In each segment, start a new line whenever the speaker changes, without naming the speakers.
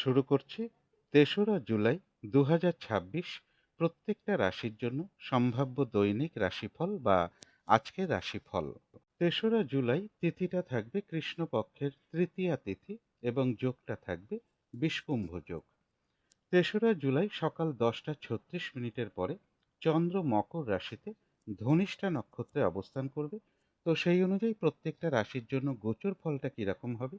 শুরু করছি ৩রা জুলাই ২০২৬ প্রত্যেকটা রাশির জন্য সম্ভাব্য দৈনিক রাশিফল বা আজকের রাশিফল। ৩রা জুলাই তিথিটা থাকবে কৃষ্ণপক্ষের তৃতীয়া তিথি এবং যোগটা থাকবে বিষকুম্ভ যোগ। ৩রা জুলাই সকাল ১০টা ৩৬ মিনিটের পরে চন্দ্র মকর রাশিতে ধনিষ্ঠা নক্ষত্রে অবস্থান করবে। তো সেই অনুযায়ী প্রত্যেকটা রাশির জন্য গোচর ফলটা কীরকম হবে,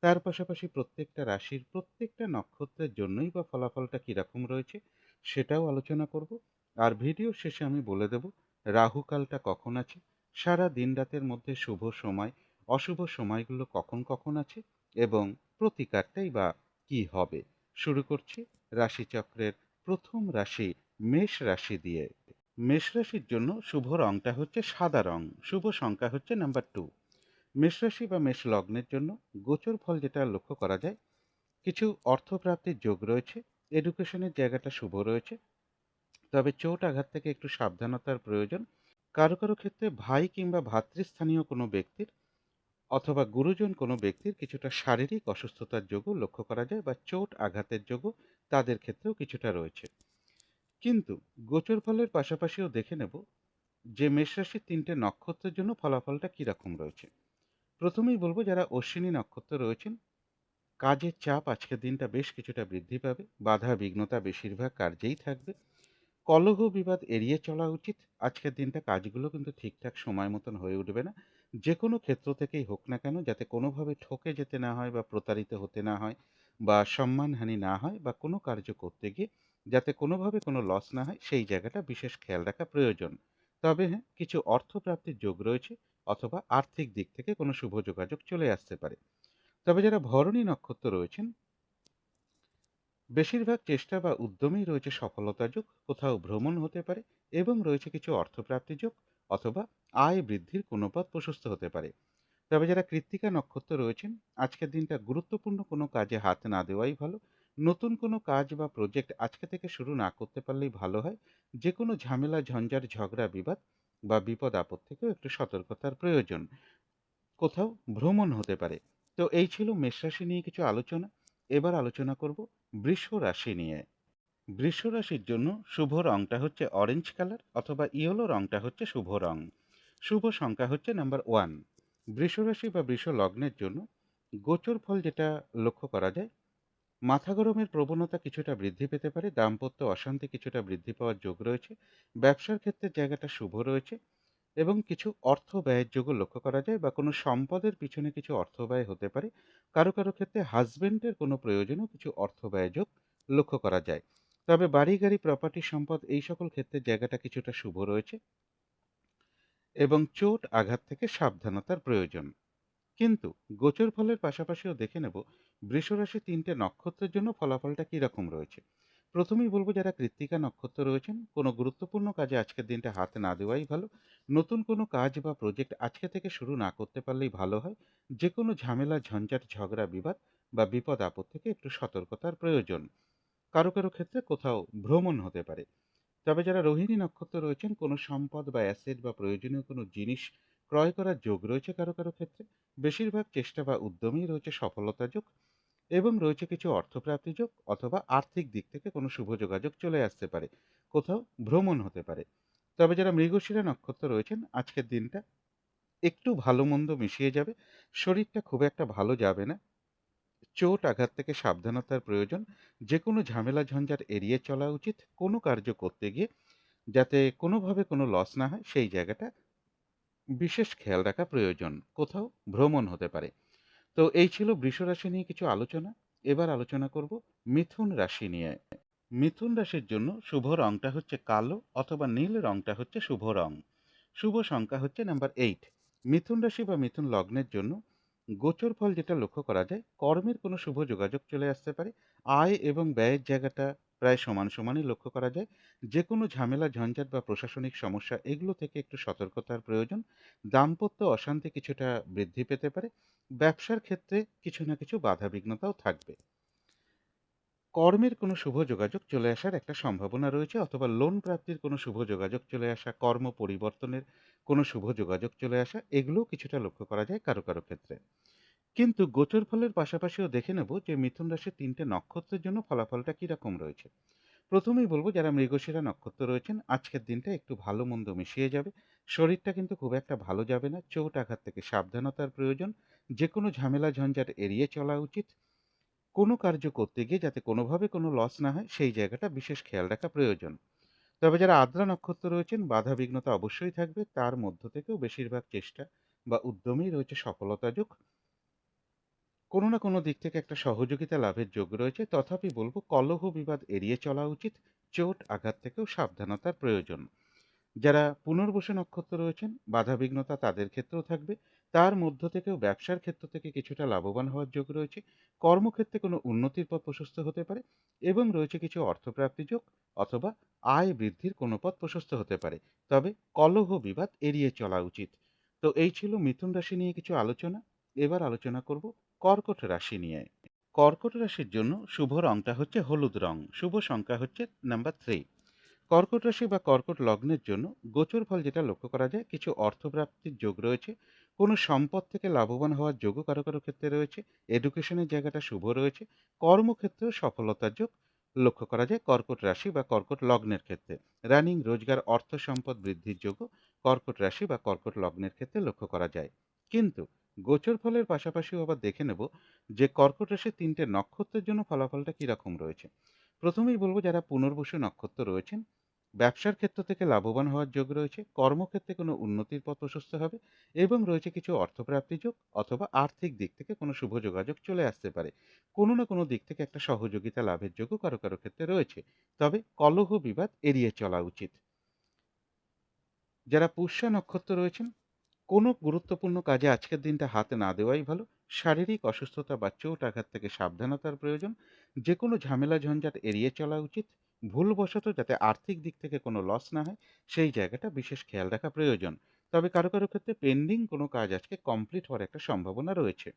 তার পাশাপাশি প্রত্যেকটা রাশির প্রত্যেকটা নক্ষত্রের জন্যই বা ফলাফলটা কীরকম রয়েছে সেটাও আলোচনা করব। আর ভিডিও শেষে আমি বলে দেব রাহুকালটা কখন আছে, সারা দিন রাতের মধ্যে শুভ সময় অশুভ সময়গুলো কখন কখন আছে এবং প্রতিকারটাই বা কী হবে। শুরু করছি রাশিচক্রের প্রথম রাশি মেষ রাশি দিয়ে। মেষ রাশির জন্য শুভ রংটা হচ্ছে সাদা রং, শুভ সংখ্যা হচ্ছে নাম্বার 2। মেষ রাশি বা মেষ লগ্নের জন্য গোচর ফল যেটা লক্ষ্য করা যায়, কিছু অর্থপ্রাপ্তির যোগ রয়েছে, এডুকেশনের জায়গাটা শুভ রয়েছে, তবে চোট আঘাত থেকে একটু সাবধানতার প্রয়োজন। কারো কারো ক্ষেত্রে ভাই কিংবা ভাতৃস্থানীয় কোনো ব্যক্তির অথবা গুরুজন কোনো ব্যক্তির কিছুটা শারীরিক অসুস্থতার যোগও লক্ষ্য করা যায় বা চোট আঘাতের যোগও তাদের ক্ষেত্রেও কিছুটা রয়েছে। কিন্তু গোচর ফলের পাশাপাশিও দেখে নেব যে মেষ রাশির ৩টে নক্ষত্রের জন্য ফলাফলটা কীরকম রয়েছে। প্রথমেই বলবো যারা অশ্বিনী নক্ষত্র রয়েছেন, কাজের চাপ আজকের দিনটা বেশ কিছুটা বৃদ্ধি পাবে, বাধা বিঘ্নতা বেশিরভাগ কার্যেই থাকবে, কলহ বিবাদ এড়িয়ে চলা উচিত। আজকের দিনটা কাজগুলো কিন্তু ঠিকঠাক সময় মতন হয়ে উঠবে না, যে কোনো ক্ষেত্র থেকেই হোক না কেন, যাতে কোনোভাবে ঠকে যেতে না হয় বা প্রতারিত হতে না হয় বা সম্মানহানি না হয় বা কোনো কার্য করতে গিয়ে যাতে কোনোভাবে কোনো লস না হয় সেই জায়গাটা বিশেষ খেয়াল রাখা প্রয়োজন। তবে হ্যাঁ, কিছু অর্থপ্রাপ্তির যোগ রয়েছে অথবা আর্থিক দিক থেকে কোনো শুভ যোগাযোগ চলে আসতে পারে। তবে যারা ভরণী নক্ষত্র রয়েছেন, বেশিরভাগ চেষ্টা বা উদ্যমেই রয়েছে সফলতা যোগ, কোথাও ভ্রমণ হতে পারে এবং রয়েছে কিছু অর্থপ্রাপ্তি যোগ অথবা আয় বৃদ্ধির কোনো পথ প্রশস্ত হতে পারে। তবে যারা কৃত্তিকা নক্ষত্র রয়েছেন, আজকের দিনটা গুরুত্বপূর্ণ কোনো কাজে হাত না দেওয়াই ভালো। নতুন কোনো কাজ বা প্রজেক্ট আজকে থেকে শুরু না করতে পারলেই ভালো হয়। যে কোনো ঝামেলা ঝঞ্ঝাট ঝগড়া বিবাদ বা বিপদ আপদ থেকেও একটু সতর্কতার প্রয়োজন। কোথাও ভ্রমণ হতে পারে। তো এই ছিল মেষ রাশি নিয়ে কিছু আলোচনা। এবার আলোচনা করব বৃষ রাশি নিয়ে। বৃষ রাশির জন্য শুভ রংটা হচ্ছে অরেঞ্জ কালার অথবা ইয়েলো রংটা হচ্ছে শুভ রং। শুভ সংখ্যা হচ্ছে নাম্বার 1। বৃষ রাশি বা বৃষ লগ্নের জন্য গোচর ফল যেটা লক্ষ্য করা যায়, মাথা গরমের প্রবণতা কিছুটা বৃদ্ধি পেতে পারে, দাম্পত্য অশান্তি কিছুটা বৃদ্ধি পাওয়ার যোগ রয়েছে, ব্যবসার ক্ষেত্রে জায়গাটা শুভ রয়েছে এবং কিছু অর্থ ব্যয়ের যোগও লক্ষ্য করা যায় বা কোনো সম্পদের পিছনে কিছু অর্থ ব্যয় হতে পারে। কারো কারো ক্ষেত্রে হাজবেন্ডের কোনো প্রয়োজনেও কিছু অর্থ ব্যয় যোগ লক্ষ্য করা যায়। তবে বাড়ি গাড়ি প্রপার্টি সম্পদ এই সকল ক্ষেত্রে জায়গাটা কিছুটা শুভ রয়েছে এবং চোট আঘাত থেকে সাবধানতার প্রয়োজন। কিন্তু গোচর ফলের পাশাপাশিও দেখে নেব বৃষরাশি ৩টে নক্ষত্রের জন্য ফলাফলটা কীরকম রয়েছে। প্রথমেই বলবো যারা কৃত্তিকা নক্ষত্র রয়েছেন, কোনো গুরুত্বপূর্ণ কাজে আজকের দিনটা হাত না দেওয়াই ভালো। নতুন কোনো কাজ বা প্রজেক্ট আজকে থেকে শুরু না করতে পারলেই ভালো হয়। যে কোনো ঝামেলা ঝঞ্ঝাট ঝগড়া বিবাদ বা বিপদ আপদ থেকে একটু সতর্কতার প্রয়োজন। কারো কারো ক্ষেত্রে কোথাও ভ্রমণ হতে পারে। তবে যারা রোহিণী নক্ষত্র রয়েছেন, কোনো সম্পদ বা অ্যাসেট বা প্রয়োজনীয় কোনো জিনিস ক্রয় করার যোগ রয়েছে কারো কারো ক্ষেত্রে। বেশিরভাগ চেষ্টা বা উদ্যমেই রয়েছে সফলতা যোগ এবং রয়েছে কিছু অর্থপ্রাপ্তি যোগ অথবা আর্থিক দিক থেকে কোনো শুভ যোগাযোগ চলে আসতে পারে, কোথাও ভ্রমণ হতে পারে। তবে যারা মৃগশিরা নক্ষত্র রয়েছেন, আজকের দিনটা একটু ভালো মন্দ মিশিয়ে যাবে, শরীরটা খুব একটা ভালো যাবে না, চোট আঘাত থেকে সাবধানতার প্রয়োজন। যে কোনো ঝামেলা ঝঞ্ঝাট এড়িয়ে চলা উচিত কোনো কার্য করতে গিয়ে, যাতে কোনোভাবে কোনো লস না হয় সেই জায়গাটা বিশেষ খেয়াল রাখা প্রয়োজন। কোথাও ভ্রমণ হতে পারে। তো এই ছিল বৃষ রাশি নিয়ে কিছু আলোচনা। এবার আলোচনা করব মিথুন রাশি নিয়ে। মিথুন রাশির জন্য শুভ রংটা হচ্ছে কালো অথবা নীল রংটা হচ্ছে শুভ রং। শুভ সংখ্যা হচ্ছে নাম্বার 8। মিথুন রাশি বা মিথুন লগ্নের জন্য গোচর ফল যেটা লক্ষ্য করা যায়, কর্মের কোনো শুভ যোগাযোগ চলে আসতে পারে। আয় এবং ব্যয়ের জায়গাটা প্রায় সমান সমানই লক্ষ্য করা যায়। যে কোনো ঝামেলা ঝঞ্ঝাট বা প্রশাসনিক সমস্যা এগুলো থেকে একটু সতর্কতার প্রয়োজন। দাম্পত্য অশান্তি কিছুটা বৃদ্ধি পেতে পারে। ব্যবসার ক্ষেত্রে কিছু না কিছু বাধা বিঘ্নতাও থাকবে। কর্মের কোনো শুভ যোগাযোগ চলে আসার একটা সম্ভাবনা রয়েছে অথবা লোন প্রাপ্তির কোনো শুভ যোগাযোগ চলে আসা, কর্ম পরিবর্তনের কোনো শুভ যোগাযোগ চলে আসা, এগুলোও কিছুটা লক্ষ্য করা যায় কারো কারো ক্ষেত্রে। কিন্তু গোচর ফলের পাশাপাশিও দেখে নেব যে মিথুন রাশির ৩ টে নক্ষত্রের জন্য ফলাফলটা কিরকম রয়েছে। প্রথমেই বলব যারা মৃগশিরা নক্ষত্র রয়েছেন আজকের দিনটা একটু ভালো মন্দ মিশিয়ে যাবে। শরীরটা কিন্তু খুব একটা ভালো যাবে না। চোট আঘাত থেকে সাবধানতার প্রয়োজন। যেকোনো ঝামেলা ঝঞ্ঝাট এড়িয়ে চলা উচিত। কোনো কার্য করতে গিয়ে যাতে কোনোভাবে কোনো লস না হয় সেই জায়গাটা বিশেষ খেয়াল রাখা প্রয়োজন। তবে যারা আদ্রা নক্ষত্র রয়েছেন বাধা বিঘ্নতা অবশ্যই থাকবে। তার মধ্য থেকেও বেশিরভাগ চেষ্টা বা উদ্যমেই রয়েছে সফলতা যোগ। কোনো না কোনো দিক থেকে একটা সহযোগিতা লাভের যোগ রয়েছে। তথাপি বলব কলহ বিবাদ এড়িয়ে চলা উচিত। চোট আঘাত থেকেও সাবধানতার প্রয়োজন। যারা পুনর্বসু নক্ষত্র রয়েছেন বাধাবিঘ্নতা তাদের ক্ষেত্রেও থাকবে। তার মধ্য থেকেও ব্যবসার ক্ষেত্র থেকে কিছুটা লাভবান হওয়ার যোগ রয়েছে। কর্মক্ষেত্রে কোনো উন্নতির পথ প্রশস্ত হতে পারে এবং রয়েছে কিছু অর্থপ্রাপ্তি যোগ অথবা আয় বৃদ্ধির কোনো পথ প্রশস্ত হতে পারে। তবে কলহ বিবাদ এড়িয়ে চলা উচিত। তো এই ছিল মিথুন রাশি নিয়ে কিছু আলোচনা। এবার আলোচনা করব কর্কট রাশি নিয়ে। কর্কট রাশির জন্য শুভ রংটা হচ্ছে হলুদ রং। শুভ সংখ্যা হচ্ছে নাম্বার 3। কর্কট রাশি বা কর্কট লগ্নের জন্য গোচর ফল যেটা লক্ষ্য করা যায় কিছু অর্থপ্রাপ্তির যোগ রয়েছে। কোনো সম্পদ থেকে লাভবান হওয়ার যোগও কারো কারো ক্ষেত্রে রয়েছে। এডুকেশনের জায়গাটা শুভ রয়েছে। কর্মক্ষেত্রেও সফলতার যোগ লক্ষ্য করা যায় কর্কট রাশি বা কর্কট লগ্নের ক্ষেত্রে। রানিং রোজগার অর্থ সম্পদ বৃদ্ধির যোগও কর্কট রাশি বা কর্কট লগ্নের ক্ষেত্রে লক্ষ্য করা যায়। কিন্তু গোচর ফলের পাশাপাশিও আবার দেখে নেব যে কর্কট রাশির 3টে নক্ষত্রের জন্য ফলাফলটা কীরকম রয়েছে। প্রথমেই বলব যারা পুনর্বসু নক্ষত্র রয়েছেন ব্যবসার ক্ষেত্র থেকে লাভবান হওয়ার যোগ রয়েছে। কর্মক্ষেত্রে কোনো উন্নতির পথ প্রশস্ত হবে এবং রয়েছে কিছু অর্থপ্রাপ্তি যোগ অথবা আর্থিক দিক থেকে কোনো শুভ যোগাযোগ চলে আসতে পারে। কোনো না কোনো দিক থেকে একটা সহযোগিতা লাভের যোগও কারো কারো ক্ষেত্রে রয়েছে। তবে কলহ বিবাদ এড়িয়ে চলা উচিত। যারা পুষ্যা নক্ষত্র রয়েছেন কোনো গুরুত্বপূর্ণ কাজে আজকের দিনটা হাতে না দেওয়াই ভালো। শারীরিক অসুস্থতা বা চোট আঘাত থেকে সাবধানতার প্রয়োজন। যে কোনো ঝামেলা ঝঞ্ঝাট এড়িয়ে চলা উচিত। ভুলবশত যাতে আর্থিক দিক থেকে কোনো লস না হয় সেই জায়গাটা বিশেষ খেয়াল রাখা প্রয়োজন। তবে কারো কারো ক্ষেত্রে পেন্ডিং কোনো কাজ আজকে কমপ্লিট হওয়ার একটা সম্ভাবনা রয়েছে।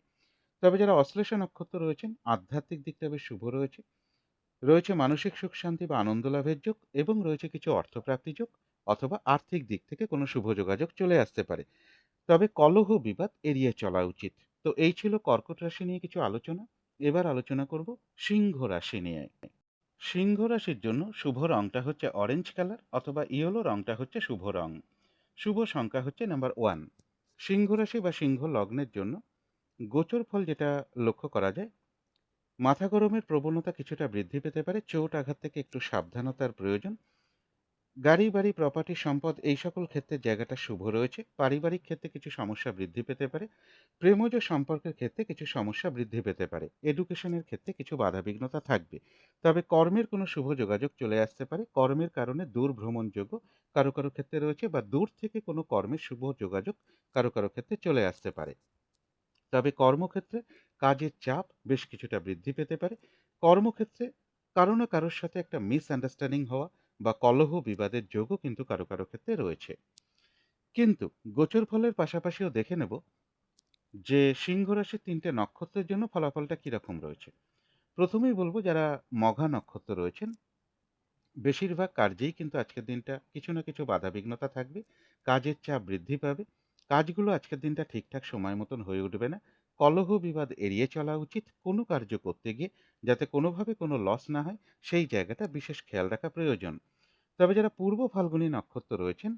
তবে যারা অশ্লেষা নক্ষত্র রয়েছেন আধ্যাত্মিক দিকটা বেশ শুভ রয়েছে। রয়েছে মানসিক সুখ শান্তি বা আনন্দ লাভের যোগ এবং রয়েছে কিছু অর্থপ্রাপ্তি যোগ অথবা আর্থিক দিক থেকে কোনো শুভ যোগাযোগ চলে আসতে পারে। তবে কলহ বিবাদ এড়িয়ে চলা উচিত। তো এই ছিল কর্কট রাশি নিয়ে কিছু আলোচনা। এবার আলোচনা করব সিংহ রাশি নিয়ে। সিংহ রাশির জন্য শুভ রংটা হচ্ছে অরেঞ্জ কালার অথবা ইয়েলো রংটা হচ্ছে শুভ রং। শুভ সংখ্যা হচ্ছে নাম্বার 1। সিংহ রাশি বা সিংহ লগ্নের জন্য গোচর ফল যেটা লক্ষ্য করা যায় মাথা গরমের প্রবণতা কিছুটা বৃদ্ধি পেতে পারে। চোট আঘাত থেকে একটু সাবধানতার প্রয়োজন। গাড়ি বাড়ি প্রপার্টি সম্পদ এই সকল ক্ষেত্রে জায়গাটা শুভ রয়েছে। পারিবারিক ক্ষেত্রে কিছু সমস্যা বৃদ্ধি পেতে পারে। প্রেমজ সম্পর্কের ক্ষেত্রে কিছু সমস্যা বৃদ্ধি পেতে পারে। এডুকেশনের ক্ষেত্রে কিছু বাধাবিঘ্নতা থাকবে। তবে কর্মের কোনো শুভ যোগাযোগ চলে আসতে পারে। কর্মের কারণে দূর ভ্রমণযোগ্য কারো কারো ক্ষেত্রে রয়েছে বা দূর থেকে কোনো কর্মের শুভ যোগাযোগ কারো কারো ক্ষেত্রে চলে আসতে পারে। তবে কর্মক্ষেত্রে কাজের চাপ বেশ কিছুটা বৃদ্ধি পেতে পারে। কর্মক্ষেত্রে কারো না কারোর সাথে একটা মিসআন্ডারস্ট্যান্ডিং হওয়া বা কলহ বিবাদের যোগও কিন্তু কারো কারো ক্ষেত্রে রয়েছে। কিন্তু গোচর ফলের পাশাপাশিও দেখে নেব যে সিংহ রাশির 3টে নক্ষত্রের জন্য ফলাফলটা কিরকম রয়েছে। প্রথমেই বলবো যারা মঘা নক্ষত্র রয়েছেন বেশিরভাগ কার্যেই কিন্তু আজকের দিনটা কিছু না কিছু বাধাবিঘ্নতা থাকবে। কাজের চাপ বৃদ্ধি পাবে। কাজগুলো আজকের দিনটা ঠিকঠাক সময় মতন হয়ে উঠবে না। কলহ বিবাদ এড়িয়ে চলা উচিত। কোনো কার্য করতে গিয়ে যাতে কোনোভাবে কোনো লস না হয় সেই জায়গাটা বিশেষ খেয়াল রাখা প্রয়োজন। তবে যারা পূর্ব ফাল্গুনী নক্ষত্র রয়েছেন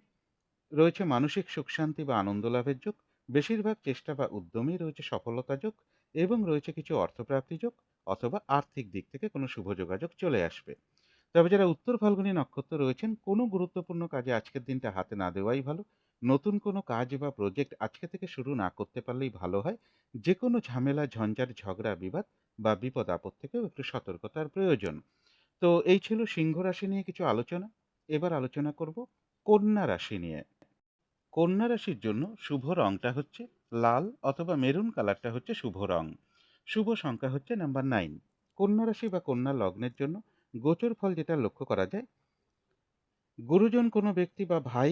রয়েছে মানসিক সুখ শান্তি বা আনন্দ লাভের যোগ। বেশিরভাগ চেষ্টা বা উদ্যমেই রয়েছে সফলতা যোগ এবং রয়েছে কিছু অর্থপ্রাপ্তি যোগ অথবা আর্থিক দিক থেকে কোনো শুভ যোগাযোগ চলে আসবে। তবে যারা উত্তর ফাল্গুনী নক্ষত্র রয়েছেন কোনো গুরুত্বপূর্ণ কাজে আজকের দিনটা হাতে না দেওয়াই ভালো। নতুন কোনো কাজ বা প্রজেক্ট আজকে থেকে শুরু না করতে পারলেই ভালো হয়। যে কোনো ঝামেলা ঝঞ্ঝাট ঝগড়া বিবাদ বা বিপদ আপদ থেকেও একটু সতর্কতার প্রয়োজন। তো এই ছিল সিংহ রাশি নিয়ে কিছু আলোচনা। এবার আলোচনা করব কন্যা রাশি নিয়ে। কন্যা রাশির জন্য শুভ রংটা হচ্ছে লাল অথবা মেরুন কালারটা হচ্ছে শুভ রং। শুভ সংখ্যা হচ্ছে নাম্বার 9। কন্যা রাশি বা কন্যা লগ্নের জন্য গোচর ফল যেটা লক্ষ্য করা যায় গুরুজন কোনো ব্যক্তি বা ভাই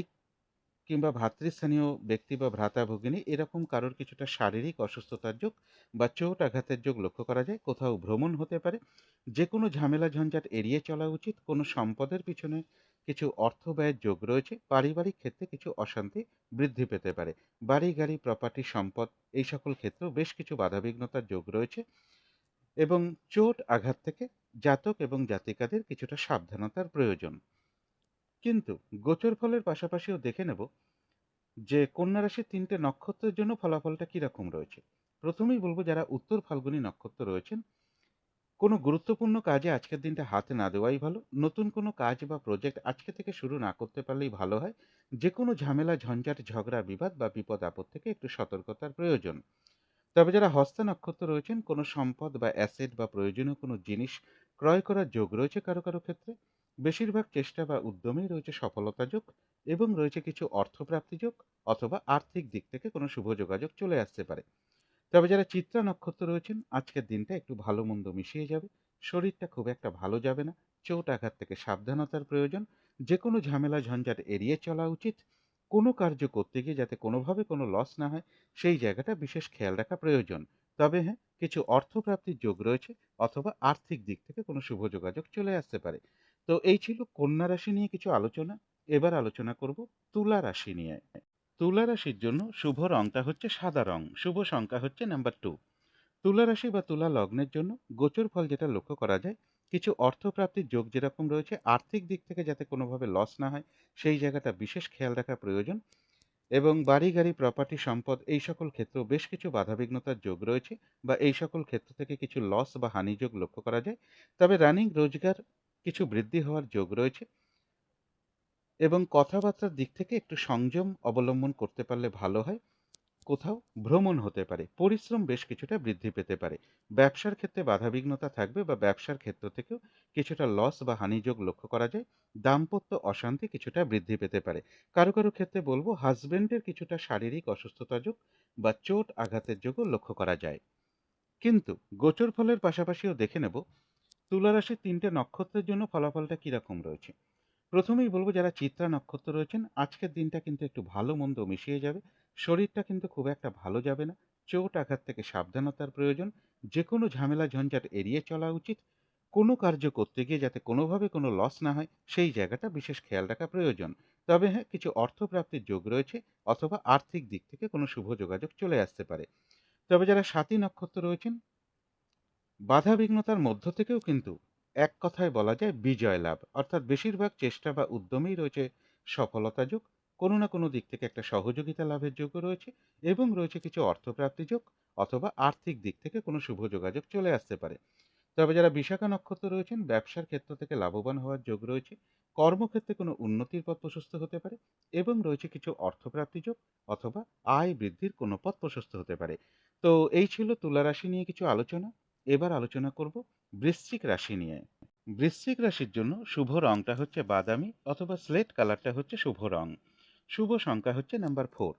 কিংবা ভ্রাতৃস্থানীয় ব্যক্তি বা ভ্রাতা ভগিনী এরকম কারোর কিছুটা শারীরিক অসুস্থতার যোগ বা চোট আঘাতের যোগ লক্ষ্য করা যায়। কোথাও ভ্রমণ হতে পারে। যে কোনো ঝামেলা ঝঞ্ঝাট এড়িয়ে চলা উচিত। কোনো সম্পদের পিছনে কিছু অর্থ ব্যয়ের যোগ রয়েছে। পারিবারিক ক্ষেত্রে কিছু অশান্তি বৃদ্ধি পেতে পারে। বাড়ি গাড়ি প্রপার্টি সম্পদ এই সকল ক্ষেত্রেও বেশ কিছু বাধাবিঘ্নতার যোগ রয়েছে এবং চোট আঘাত থেকে জাতক এবং জাতিকাদের কিছুটা সাবধানতার প্রয়োজন। কিন্তু গোচর ফলের পাশাপাশিও দেখে নেব যে কন্যা রাশির ৩টে নক্ষত্রের জন্য ফলাফলটা কিরকম রয়েছে। প্রথমেই বলব যারা উত্তর ফাল্গুনী নক্ষত্র রয়েছেন, কোনো গুরুত্বপূর্ণ কাজে আজকের দিনটা হাতে না দেওয়াই ভালো। নতুন কোনো কাজ বা প্রজেক্ট আজকে থেকে শুরু না করতে পারলেই ভালো হয়। যে কোনো ঝামেলা, ঝঞ্ঝাট, ঝগড়া, বিবাদ বা বিপদ আপদ থেকে একটু সতর্কতার প্রয়োজন। তবে যারা হস্তা নক্ষত্র রয়েছেন, কোনো সম্পদ বা অ্যাসেট বা প্রয়োজনীয় কোনো জিনিস ক্রয় করার যোগ রয়েছে কারো কারো ক্ষেত্রে। বেশিরভাগ চেষ্টা বা উদ্যমেই রয়েছে সফলতা যোগ এবং রয়েছে কিছু অর্থপ্রাপ্তি যোগ অথবা আর্থিক দিক থেকে কোনো শুভ যোগাযোগ চলে আসতে পারে। তবে যারা চিত্রা নক্ষত্র রয়েছেন, আজকের দিনটা একটু ভালো মন্দ মিশিয়ে যাবে। শরীরটা খুব একটা ভালো যাবে না। চোট আঘাত থেকে সাবধানতার প্রয়োজন। যে কোনো ঝামেলা ঝঞ্ঝাট এড়িয়ে চলা উচিত। কোনো কার্য করতে গিয়ে যাতে কোনোভাবে কোনো লস না হয় সেই জায়গাটা বিশেষ খেয়াল রাখা প্রয়োজন। তবে হ্যাঁ, কিছু অর্থপ্রাপ্তির যোগ রয়েছে অথবা আর্থিক দিক থেকে কোনো শুভ যোগাযোগ চলে আসতে পারে। তো এই ছিল কন্যা রাশি নিয়ে কিছু আলোচনা। এবার আলোচনা করব তুলা রাশি নিয়ে। তুলা রাশির জন্য শুভ রংটা হচ্ছে সাদা রং, শুভ সংখ্যা হচ্ছে নাম্বার 2। তুলা রাশি বা তুলা লগ্নের জন্য গোচর ফল যেটা লক্ষ্য করা যায়, কিছু অর্থপ্রাপ্তির যোগ যেরকম রয়েছে, আর্থিক দিক থেকে যাতে কোনোভাবে লস না হয় সেই জায়গাটা বিশেষ খেয়াল রাখা প্রয়োজন। এবং বাড়ি গাড়ি প্রপার্টি সম্পদ এই সকল ক্ষেত্রেও বেশ কিছু বাধাবিঘ্নতার যোগ রয়েছে বা এই সকল ক্ষেত্র থেকে কিছু লস বা হানি যোগ লক্ষ্য করা যায়। তবে রানিং রোজগার কিছু বৃদ্ধি হওয়ার যোগ রয়েছে এবং কথাবার্তার দিক থেকে একটু সংযম অবলম্বন করতে পারলে ভালো হয়। কোথাও ভ্রমণ হতে পারে, পরিশ্রম বেশ কিছুটা বৃদ্ধি পেতে পারে। ব্যবসার ক্ষেত্রে বাধাবিঘ্নতা থাকবে বা ব্যবসার ক্ষেত্র থেকেও কিছুটা লস বা হানিযোগ লক্ষ্য করা যায়। দাম্পত্য অশান্তি কিছুটা বৃদ্ধি পেতে পারে। কারো কারো ক্ষেত্রে বলবো হাজবেন্ডের কিছুটা শারীরিক অসুস্থতা যোগ বা চোট আঘাতের যোগও লক্ষ্য করা যায়। কিন্তু গোচর ফলের পাশাপাশিও দেখে নেব তুলা রাশির ৩টে নক্ষত্রের জন্য ফলাফলটা কিরকম রয়েছে। প্রথমেই বলব যারা চিত্রা নক্ষত্র রয়েছেন, আজকের দিনটা কিন্তু একটু ভালো মন্দ মিশিয়ে যাবে। শরীরটা কিন্তু খুব একটা ভালো যাবে না। চোট আঘাত থেকে সাবধানতার প্রয়োজন। যে কোনো ঝামেলা ঝঞ্ঝাট এড়িয়ে চলা উচিত। কোনো কার্য করতে গিয়ে যাতে কোনোভাবে কোনো লস না হয় সেই জায়গাটা বিশেষ খেয়াল রাখা প্রয়োজন। তবে হ্যাঁ, কিছু অর্থপ্রাপ্তির যোগ রয়েছে অথবা আর্থিক দিক থেকে কোনো শুভ যোগাযোগ চলে আসতে পারে। তবে যারা স্বাতী নক্ষত্র রয়েছেন, বাধাবিঘ্নতার মধ্য থেকেও কিন্তু এক কথায় বলা যায় বিজয় লাভ, অর্থাৎ বেশিরভাগ চেষ্টা বা উদ্যমেই রয়েছে সফলতা যোগ। কোনো না কোনো দিক থেকে একটা সহযোগিতা লাভের যোগও রয়েছে এবং রয়েছে কিছু অর্থপ্রাপ্তি যোগ অথবা আর্থিক দিক থেকে কোনো শুভ যোগাযোগ চলে আসতে পারে। তবে যারা বিশাখা নক্ষত্র রয়েছেন, ব্যবসার ক্ষেত্র থেকে লাভবান হওয়ার যোগ রয়েছে। কর্মক্ষেত্রে কোনো উন্নতির পথ প্রশস্ত হতে পারে এবং রয়েছে কিছু অর্থপ্রাপ্তি যোগ অথবা আয় বৃদ্ধির কোনো পথ প্রশস্ত হতে পারে। তো এই ছিল তুলা রাশি নিয়ে কিছু আলোচনা। এবার আলোচনা করব বৃশ্চিক রাশি নিয়ে। বৃশ্চিক রাশির জন্য শুভ রংটা হচ্ছে বাদামি অথবা স্লেট কালারটা হচ্ছে শুভ রং। শুভ সংখ্যা হচ্ছে নাম্বার 4।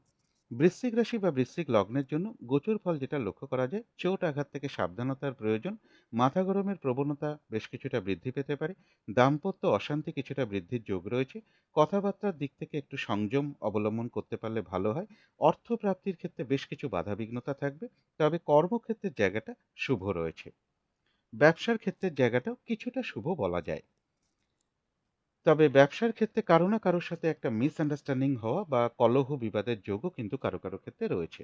বৃশ্চিক রাশি বা বৃশ্চিক লগ্নের জন্য গোচর ফল যেটা লক্ষ্য করা যায়, চোট আঘাত থেকে সাবধানতার প্রয়োজন। মাথা গরমের প্রবণতা বেশ কিছুটা বৃদ্ধি পেতে পারে। দাম্পত্য অশান্তি কিছুটা বৃদ্ধির যোগ রয়েছে। কথাবার্তার দিক থেকে একটু সংযম অবলম্বন করতে পারলে ভালো হয়। অর্থপ্রাপ্তির ক্ষেত্রে বেশ কিছু বাধাবিঘ্নতা থাকবে। তবে কর্মক্ষেত্রের জায়গাটা শুভ রয়েছে। ব্যবসার ক্ষেত্রের জায়গাটাও কিছুটা শুভ বলা যায়। তবে ব্যবসার ক্ষেত্রে কারো না কারোর সাথে একটা মিসআন্ডারস্ট্যান্ডিং হওয়া বা কলহ বিবাদের যোগও কিন্তু কারো কারো ক্ষেত্রে রয়েছে।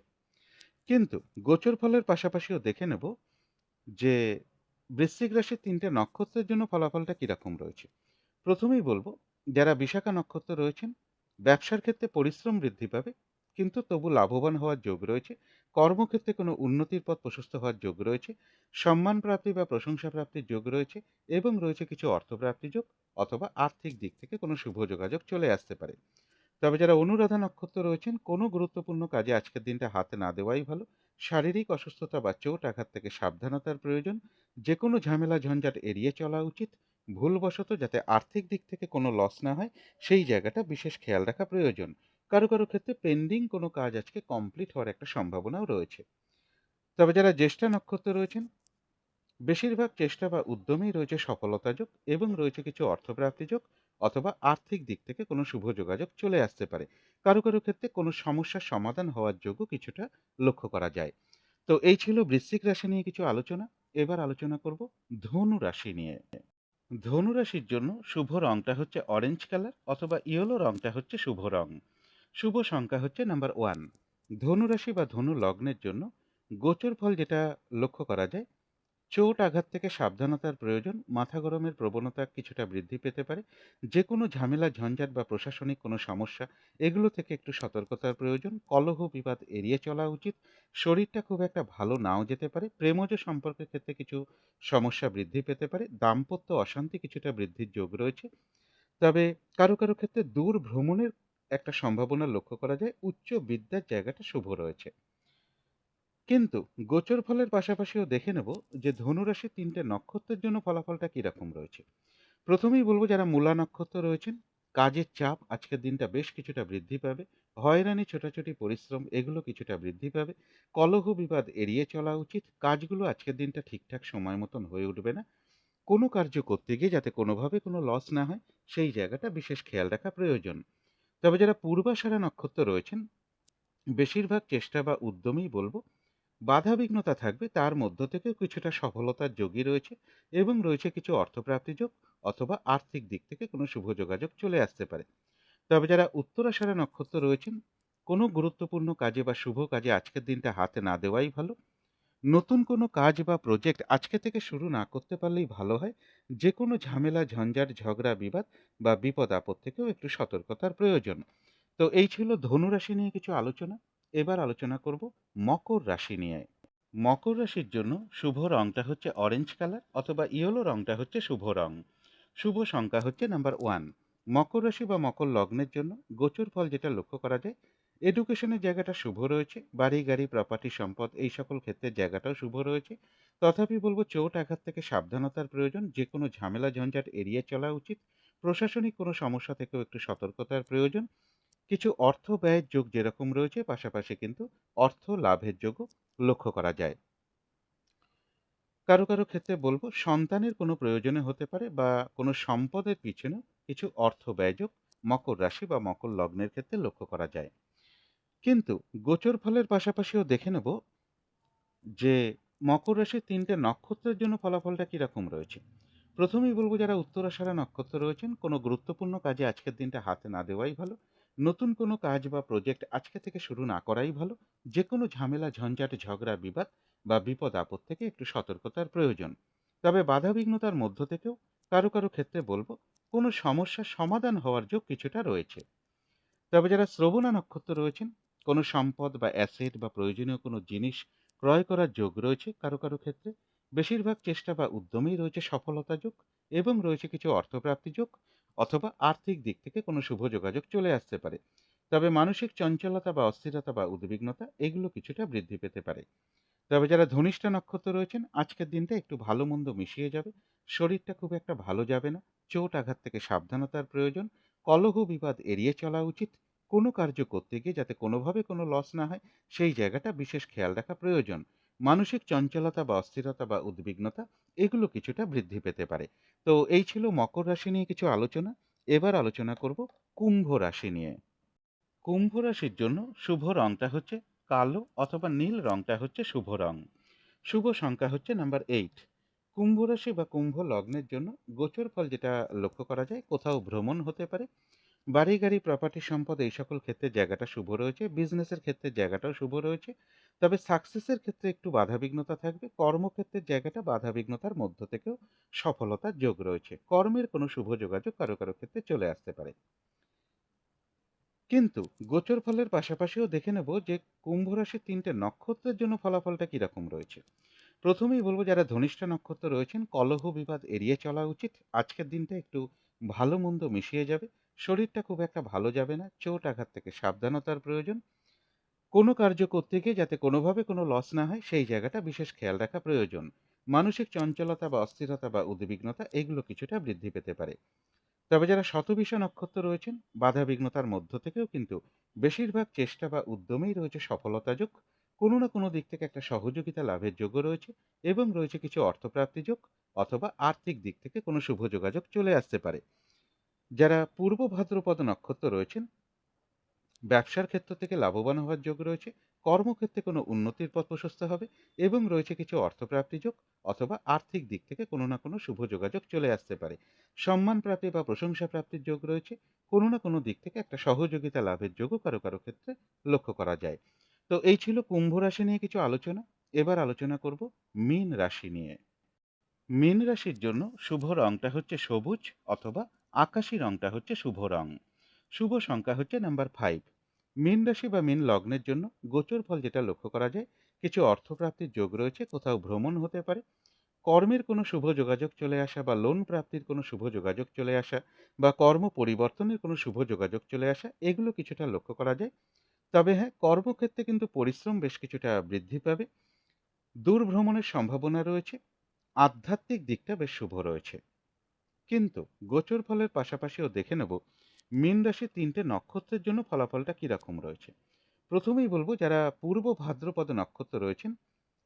কিন্তু গোচর ফলের পাশাপাশিও দেখে নেব যে বৃশ্চিক রাশির ৩টে নক্ষত্রের জন্য ফলাফলটা কিরকম রয়েছে। প্রথমেই বলব যারা বিশাখা নক্ষত্র রয়েছেন, ব্যবসার ক্ষেত্রে পরিশ্রম বৃদ্ধি পাবে কিন্তু তবু লাভবান হওয়ার যোগ রয়েছে। কর্মক্ষেত্রে কোনো উন্নতির পথ প্রশস্ত হওয়ার যোগ রয়েছে। সম্মান প্রাপ্তি বা প্রশংসা প্রাপ্তির যোগ রয়েছে এবং রয়েছে কিছু অর্থপ্রাপ্তি যোগ অথবা আর্থিক দিক থেকে কোনো শুভ যোগাযোগ চলে আসতে পারে। তবে যারা অনুরাধা নক্ষত্র রয়েছেন, কোনো গুরুত্বপূর্ণ কাজে আজকের দিনটা হাতে না দেওয়াই ভালো। শারীরিক অসুস্থতা বা চোট আঘাত থেকে সাবধানতার প্রয়োজন। যে কোনো ঝামেলা ঝঞ্ঝাট এড়িয়ে চলা উচিত। ভুলবশত যাতে আর্থিক দিক থেকে কোনো লস না হয় সেই জায়গাটা বিশেষ খেয়াল রাখা প্রয়োজন। কারো কারো ক্ষেত্রে পেন্ডিং কোনো কাজ আজকে কমপ্লিট হওয়ার একটা সম্ভাবনাও রয়েছে। তবে যারা জ্যেষ্ঠা নক্ষত্র রয়েছেন, বেশিরভাগ চেষ্টা বা উদ্যমেই রয়েছে সফলতা যোগ এবং রয়েছে কিছু অর্থপ্রাপ্তি যোগ অথবা আর্থিক দিক থেকে কোনো শুভ যোগাযোগ চলে আসতে পারে। কারো কারো ক্ষেত্রে কোনো সমস্যার সমাধান হওয়ার যোগও কিছুটা লক্ষ্য করা যায়। তো এই ছিল বৃশ্চিক রাশি নিয়ে কিছু আলোচনা। এবার আলোচনা করব ধনু রাশি নিয়ে। ধনুরাশির জন্য শুভ রংটা হচ্ছে অরেঞ্জ কালার অথবা ইয়েলো রংটা হচ্ছে শুভ রং। শুভ সংখ্যা হচ্ছে নাম্বার 1। ধনুরাশি বা ধনু লগ্নের জন্য গোচর ফল যেটা লক্ষ্য করা যায়, চোট আঘাত থেকে সাবধানতার প্রয়োজন, মাথা গরমের প্রবণতা কিছুটা বৃদ্ধি পেতে পারে, যে কোনো ঝামেলা ঝঞ্ঝাট বা প্রশাসনিক কোনো সমস্যা এগুলো থেকে একটু সতর্কতার প্রয়োজন, কলহ বিবাদ এড়িয়ে চলা উচিত, শরীরটা খুব একটা ভালো নাও যেতে পারে, প্রেমজ সম্পর্কের ক্ষেত্রে কিছু সমস্যা বৃদ্ধি পেতে পারে, দাম্পত্য অশান্তি কিছুটা বৃদ্ধির যোগ রয়েছে। তবে কারো কারো ক্ষেত্রে দূর ভ্রমণের একটা সম্ভাবনা লক্ষ্য করা যায়, উচ্চ বিদ্যার জায়গাটা শুভ রয়েছে। কিন্তু গোচর ফলের পাশাপাশিও দেখে নেব যে ধনুরাশির ৩টে নক্ষত্রের জন্য ফলাফলটা কিরকম রয়েছে। প্রথমেই বলব যারা মূলা নক্ষত্র রয়েছেন, কাজের চাপ আজকের দিনটা বেশ কিছুটা বৃদ্ধি পাবে, হয়রানি ছোটাছুটি পরিশ্রম এগুলো কিছুটা বৃদ্ধি পাবে, কলহ বিবাদ এড়িয়ে চলা উচিত, কাজগুলো আজকের দিনটা ঠিকঠাক সময় মতন হয়ে উঠবে না, কোনো কার্য করতে গিয়ে যাতে কোনোভাবে কোনো লস না হয় সেই জায়গাটা বিশেষ খেয়াল রাখা প্রয়োজন। তবে যারা পূর্বাষাঢ়া নক্ষত্র রয়েছেন, বেশিরভাগ চেষ্টা বা উদ্যমেই বলবো বাধাবিঘ্নতা থাকবে, তার মধ্য থেকেও কিছুটা সফলতার যোগই রয়েছে এবং রয়েছে কিছু অর্থপ্রাপ্তি যোগ অথবা আর্থিক দিক থেকে কোনো শুভ যোগাযোগ চলে আসতে পারে। তবে যারা উত্তরাষাঢ়া নক্ষত্র রয়েছেন, কোনো গুরুত্বপূর্ণ কাজে বা শুভ কাজে আজকের দিনটা হাতে না দেওয়াই ভালো। নতুন কোনো কাজ বা প্রজেক্ট আজকে থেকে শুরু না করতে পারলেই ভালো হয়। যে কোনো ঝামেলা ঝঞ্ঝাট ঝগড়া বিবাদ বা বিপদ আপদ থেকেও একটু সতর্কতার প্রয়োজন। তো এই ছিল ধনু রাশি নিয়ে কিছু আলোচনা। এবার আলোচনা করব মকর রাশি নিয়ে। মকর রাশির জন্য শুভ রংটা হচ্ছে অরেঞ্জ কালার অথবা ইয়েলো রংটা হচ্ছে শুভ রং। শুভ সংখ্যা হচ্ছে নাম্বার 1। মকর রাশি বা মকর লগ্নের জন্য গোচর ফল যেটা লক্ষ্য করা যায়, এডুকেশনের জায়গাটা শুভ রয়েছে, বাড়ি গাড়ি প্রপার্টি সম্পদ এই সকল ক্ষেত্রের জায়গাটাও শুভ রয়েছে। তথাপি বলবো চোট আঘাত থেকে সাবধানতার প্রয়োজন, যে কোনো ঝামেলা ঝঞ্ঝাট এড়িয়ে চলা উচিত, প্রশাসনিক কোনো সমস্যা থেকেও একটু সতর্কতার প্রয়োজন। কিছু অর্থ ব্যয়ের যোগ যেরকম রয়েছে, পাশাপাশি কিন্তু অর্থ লাভের যোগও লক্ষ্য করা যায়। কারো কারো ক্ষেত্রে বলবো সন্তানের কোনো প্রয়োজনে হতে পারে বা কোনো সম্পদের পিছনে কিছু অর্থ ব্যয়যোগ মকর রাশি বা মকর লগ্নের ক্ষেত্রে লক্ষ্য করা যায়। কিন্তু গোচর ফলের পাশাপাশিও দেখে নেব যে মকর রাশির ৩টে নক্ষত্রের জন্য ফলাফলটা কিরকম রয়েছে। প্রথমেই বলবো যারা উত্তরাষাঢ়া নক্ষত্র রয়েছেন, কোনো গুরুত্বপূর্ণ কাজে আজকের দিনটা হাতে না দেওয়াই ভালো। নতুন কোনো কাজ বা প্রজেক্ট আজকে থেকে শুরু না করাই ভালো। যে কোনো ঝামেলা ঝঞ্ঝাট ঝগড়া বিবাদ বা বিপদ আপদ থেকে একটু সতর্কতার প্রয়োজন। তবে বাধাবিঘ্নতার মধ্য থেকেও কারো কারো ক্ষেত্রে বলবো কোনো সমস্যার সমাধান হওয়ার যোগ কিছুটা রয়েছে। তবে যারা শ্রবণা নক্ষত্র রয়েছেন, কোনো সম্পদ বা অ্যাসেট বা প্রয়োজনীয় কোনো জিনিস ক্রয় করার যোগ রয়েছে কারো কারো ক্ষেত্রে। বেশিরভাগ চেষ্টা বা উদ্যমেই রয়েছে সফলতা যোগ এবং রয়েছে কিছু অর্থপ্রাপ্তি যোগ অথবা আর্থিক দিক থেকে কোনো শুভ যোগাযোগ চলে আসতে পারে। তবে মানসিক চঞ্চলতা বা অস্থিরতা বা উদ্বিগ্নতা এগুলো কিছুটা বৃদ্ধি পেতে পারে। তবে যারা ধনিষ্ঠা নক্ষত্র রয়েছেন, আজকের দিনটা একটু ভালো মন্দ মিশিয়ে যাবে, শরীরটা খুব একটা ভালো যাবে না, চোট আঘাত থেকে সাবধানতার প্রয়োজন, কলহ বিবাদ এড়িয়ে চলা উচিত, কোনো কার্য করতে গিয়ে যাতে কোনোভাবে কোনো লস না হয় সেই জায়গাটা বিশেষ খেয়াল রাখা প্রয়োজন। মানসিক চঞ্চলতা বা অস্থিরতা বা উদ্বিগ্নতা এগুলো কিছুটা বৃদ্ধি পেতে পারে। তো এই ছিল মকর রাশি নিয়ে কিছু আলোচনা। এবার আলোচনা করব কুম্ভ রাশি নিয়ে। কুম্ভ রাশির জন্য শুভ রংটা হচ্ছে কালো অথবা নীল রংটা হচ্ছে শুভ রং। শুভ সংখ্যা হচ্ছে নাম্বার 8। কুম্ভ রাশি বা কুম্ভ লগ্নের জন্য গোচর ফল যেটা লক্ষ্য করা যায়, কোথাও ভ্রমণ হতে পারে, বাড়ি গাড়ি প্রপার্টি সম্পদ এই সকল ক্ষেত্রে জায়গাটা শুভ রয়েছে, বিজনেসের ক্ষেত্রে জায়গাটাও শুভ রয়েছে। তবে সাকসেসের ক্ষেত্রে একটু বাধাবিঘ্নতা থাকবে, কর্মক্ষেত্রের জায়গাটা বাধাবিঘ্নতার মধ্য থেকেও সফলতার যোগ রয়েছে, কর্মের কোনো শুভ যোগাযোগ কারো কারো ক্ষেত্রে চলে আসতে পারে। কিন্তু গোচর ফলের পাশাপাশিও দেখে নেব যে কুম্ভ রাশির ৩টে নক্ষত্রের জন্য ফলাফলটা কিরকম রয়েছে। প্রথমেই বলবো যারা ধনিষ্ঠা নক্ষত্র রয়েছেন, কলহ বিবাদ এড়িয়ে চলা উচিত, আজকের দিনটা একটু ভালো মন্দ মিশিয়ে যাবে, শরীরটা খুব একটা ভালো যাবে না, চোট আঘাত থেকে সাবধানতার প্রয়োজন, কোনো কার্য করতে গিয়ে যাতে কোনোভাবে কোনো লস না হয় সেই জায়গাটা বিশেষ খেয়াল রাখা প্রয়োজন। মানসিক চঞ্চলতা বা অস্থিরতা বা উদ্বিগ্নতা এগুলো কিছুটা বৃদ্ধি পেতে পারে। তবে যারা শতবিষা নক্ষত্র রয়েছেন, বাধা বিঘ্নতার মধ্য থেকেও কিন্তু বেশিরভাগ চেষ্টা বা উদ্যমেই রয়েছে সফলতা যোগ, কোনো না কোনো দিক থেকে একটা সহযোগিতা লাভের যোগও রয়েছে এবং রয়েছে কিছু অর্থপ্রাপ্তি যোগ অথবা আর্থিক দিক থেকে কোনো শুভ যোগাযোগ চলে আসতে পারে। যারা পূর্ব ভাদ্রপদ নক্ষত্র রয়েছেন, ব্যবসার ক্ষেত্র থেকে লাভবান হওয়ার যোগ রয়েছে, কর্মক্ষেত্রে কোনো উন্নতির পথ প্রশস্ত হবে এবং রয়েছে কিছু অর্থপ্রাপ্তি যোগ অথবা আর্থিক দিক থেকে কোনো না কোনো শুভ যোগাযোগ চলে আসতে পারে। সম্মান প্রাপ্তি বা প্রশংসা প্রাপ্তির যোগ রয়েছে। কোনো না কোনো দিক থেকে একটা সহযোগিতা লাভের যোগও কারো কারো ক্ষেত্রে লক্ষ্য করা যায়। তো এই ছিল কুম্ভ রাশি নিয়ে কিছু আলোচনা। এবার আলোচনা করব মীন রাশি নিয়ে। মীন রাশির জন্য শুভ রংটা হচ্ছে সবুজ অথবা আকাশী রংটা হচ্ছে শুভ রং। শুভ সংখ্যা হচ্ছে নাম্বার 5। মীন রাশি বা মীন লগ্নের জন্য গোচর ফল যেটা লক্ষ্য করা যায়, কিছু অর্থপ্রাপ্তির যোগ রয়েছে, কোথাও ভ্রমণ হতে পারে, কর্মের কোনো শুভ যোগাযোগ চলে আসা বা লোন প্রাপ্তির কোনো শুভ যোগাযোগ চলে আসা বা কর্ম পরিবর্তনের কোনো শুভ যোগাযোগ চলে আসা, এগুলো কিছুটা লক্ষ্য করা যায়। তবে হ্যাঁ, কর্মক্ষেত্রে কিন্তু পরিশ্রম বেশ কিছুটা বৃদ্ধি পাবে। দূর ভ্রমণের সম্ভাবনা রয়েছে। আধ্যাত্মিক দিকটা বেশ শুভ রয়েছে। কিন্তু গোচর ফলের পাশাপাশিও দেখে নেব মীন রাশির ৩টে নক্ষত্রের জন্য ফলাফলটা কিরকম রয়েছে। প্রথমেই বলবো, যারা পূর্ব ভাদ্রপদ নক্ষত্র রয়েছেন,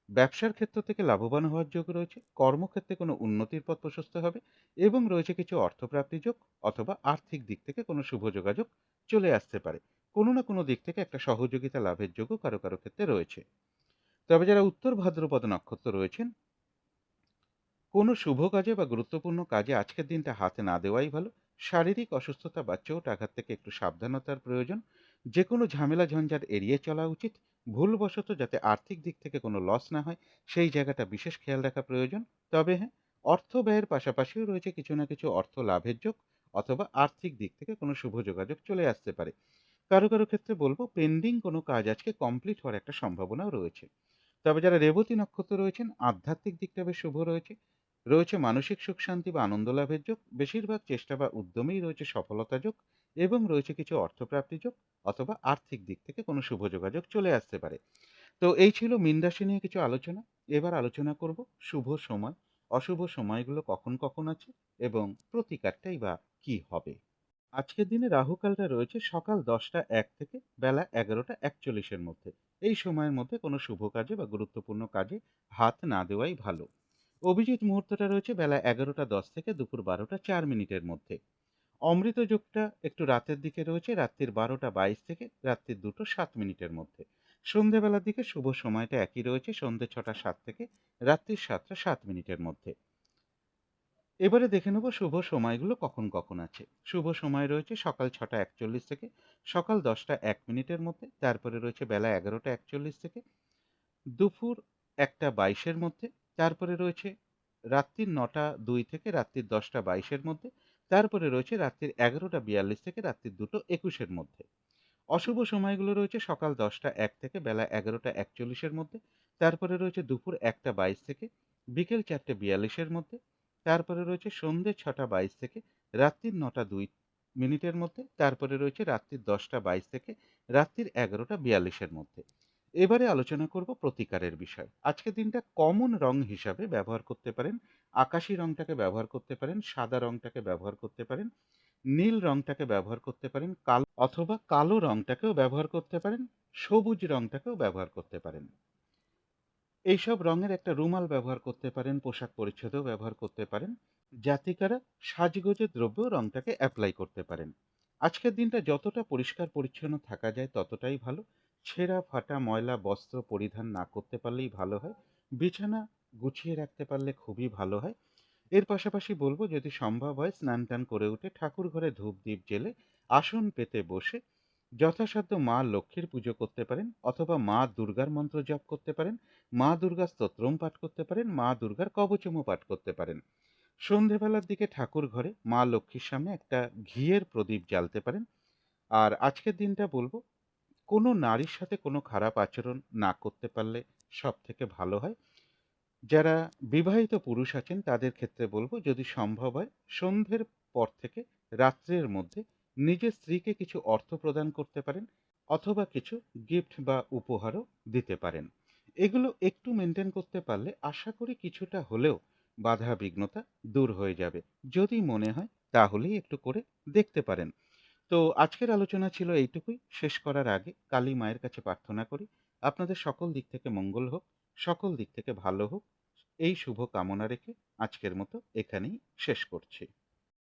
ব্যবসার ক্ষেত্র থেকে লাভবান হওয়ার যোগ রয়েছে, কর্মক্ষেত্রে কোনো উন্নতির পথ প্রশস্ত হবে এবং রয়েছে কিছু অর্থপ্রাপ্তি যোগ অথবা আর্থিক দিক থেকে কোনো শুভ যোগাযোগ চলে আসতে পারে। কোনো না কোনো দিক থেকে একটা সহযোগিতা লাভের যোগও কারো কারো ক্ষেত্রে রয়েছে। তবে যারা উত্তর ভাদ্রপদ নক্ষত্র রয়েছেন, কোনো শুভ কাজে বা গুরুত্বপূর্ণ কাজে আজকের দিনটা হাতে না দেওয়াই ভালো। শারীরিক অসুস্থতা বা চোট আঘাত থেকে একটু সাবধানতার প্রয়োজন। যে কোনো ঝামেলা ঝঞ্ঝাট এড়িয়ে চলা উচিত। ভুলবশত যাতে আর্থিক দিক থেকে কোনো লস না হয়, সেই জায়গাটা বিশেষ খেয়াল রাখা প্রয়োজন। তবে হ্যাঁ, অর্থ ব্যয়ের পাশাপাশিও রয়েছে কিছু না কিছু অর্থ লাভের যোগ অথবা আর্থিক দিক থেকে কোনো শুভ যোগাযোগ চলে আসতে পারে। কারো কারো ক্ষেত্রে বলবো, পেন্ডিং কোনো কাজ আজকে কমপ্লিট হওয়ার একটা সম্ভাবনাও রয়েছে। তবে যারা রেবতী নক্ষত্র রয়েছেন, আধ্যাত্মিক দিকটা বেশ শুভ রয়েছে। রয়েছে মানসিক সুখ শান্তি বা আনন্দ লাভের যোগ, বেশিরভাগ চেষ্টা বা উদ্যমেই রয়েছে সফলতা যোগ এবং রয়েছে কিছু অর্থপ্রাপ্তি যোগ অথবা আর্থিক দিক থেকে কোনো শুভ যোগাযোগ চলে আসতে পারে। তো এই ছিল মীন রাশি নিয়ে কিছু আলোচনা। এবার আলোচনা করব শুভ সময়, অশুভ সময়গুলো কখন কখন আছে এবং প্রতিকারটাই বা কি হবে। আজকের দিনে রাহুকালটা রয়েছে সকাল 10টা 1 থেকে বেলা 11টা 41-এর মধ্যে। এই সময়ের মধ্যে কোনো শুভ কাজে বা গুরুত্বপূর্ণ কাজে হাত না দেওয়াই ভালো। অভিজিৎ মুহূর্তটা রয়েছে বেলা 11টা 10 থেকে দুপুর 12টা 4 মিনিটের মধ্যে। অমৃত যোগটা একটু রাতের দিকে রয়েছে, রাত্রির 12টা 22 থেকে রাত্রির 2টো 7 মিনিটের মধ্যে। সন্ধেবেলার দিকে শুভ সময়টা একই রয়েছে, সন্ধে 6টা 7 থেকে রাত্রির 7টা 7 মিনিটের মধ্যে। এবারে দেখে নেব শুভ সময়গুলো কখন কখন আছে। শুভ সময় রয়েছে সকাল 6টা 41 থেকে সকাল 10টা 1 মিনিটের মধ্যে। তারপরে রয়েছে বেলা 11টা 41 থেকে দুপুর 1টা 22-এর মধ্যে। তারপরে রয়েছে রাত্রির 9টা 2 থেকে রাত্রির 10টা 22-এর মধ্যে। তারপরে রয়েছে রাত্রির 11টা 42 থেকে রাত্রির 2টো 21-এর মধ্যে। অশুভ সময়গুলো রয়েছে সকাল 10টা 1 থেকে বেলা 11টা 41-এর মধ্যে। তারপরে রয়েছে দুপুর 1টা 22 থেকে বিকেল 4টে 42-এর মধ্যে। তারপরে রয়েছে সন্ধে 6টা 22 থেকে রাত্রির 9টা 2 মিনিটের মধ্যে। তারপরে রয়েছে রাত্রির 10টা 22 থেকে রাত্রির 11টা 42-এর মধ্যে। এবারে আলোচনা করব প্রতিকারের বিষয়। আজকের দিনটা কমন রং হিসাবে ব্যবহার করতে পারেন আকাশি রংটাকে, ব্যবহার করতে পারেন সাদা রংটাকে, ব্যবহার করতে পারেন নীল রংটাকে, ব্যবহার করতে পারেন কালো অথবা কালো রংটাকেও ব্যবহার করতে পারেন, সবুজ রংটাকেও ব্যবহার করতে পারেন। এইসব রঙের একটা রুমাল ব্যবহার করতে পারেন, পোশাক পরিচ্ছদেও ব্যবহার করতে পারেন। জাতিকারা সাজগোজের দ্রব্যেও রংটাকে অ্যাপ্লাই করতে পারেন। আজকের দিনটা যতটা পরিষ্কার পরিচ্ছন্ন থাকা যায় ততটাই ভালো। ছেঁড়া ফাটা ময়লা বস্ত্র পরিধান না করতে পারলেই ভালো হয়। বিছানা গুছিয়ে রাখতে পারলে খুবই ভালো হয়। এর পাশাপাশি বলবো, যদি সম্ভব হয় স্নান টান করে উঠে ঠাকুর ঘরে ধূপ দ্বীপ জেলে আসন পেতে বসে যথাসাধ্য মা লক্ষ্মীর পুজো করতে পারেন অথবা মা দুর্গার মন্ত্র জপ করতে পারেন, মা দুর্গা স্তোত্রম পাঠ করতে পারেন, মা দুর্গার কবচমও পাঠ করতে পারেন। সন্ধেবেলার দিকে ঠাকুর ঘরে মা লক্ষ্মীর সামনে একটা ঘিয়ের প্রদীপ জ্বালতে পারেন। আর আজকের দিনটা বলবো, কোনো নারীর সাথে কোনো খারাপ আচরণ না করতে পারলে সব থেকে ভালো হয়। যারা বিবাহিত পুরুষ আছেন তাদের ক্ষেত্রে বলবো, যদি সম্ভব হয় সন্ধ্যের পর থেকে রাত্রের মধ্যে নিজের স্ত্রীকে কিছু অর্থ প্রদান করতে পারেন অথবা কিছু গিফট বা উপহারও দিতে পারেন। এগুলো একটু মেনটেন করতে পারলে আশা করি কিছুটা হলেও বাধা বিঘ্নতা দূর হয়ে যাবে। যদি মনে হয় তাহলেই একটু করে দেখতে পারেন। তো আজকের আলোচনা ছিল এইটুকুই। শেষ করার আগে কালী মায়ের কাছে প্রার্থনা করি আপনাদের সকল দিক থেকে মঙ্গল হোক, সকল দিক থেকে ভালো হোক, এই শুভ কামনা রেখে আজকের মতো এখানেই শেষ করছি।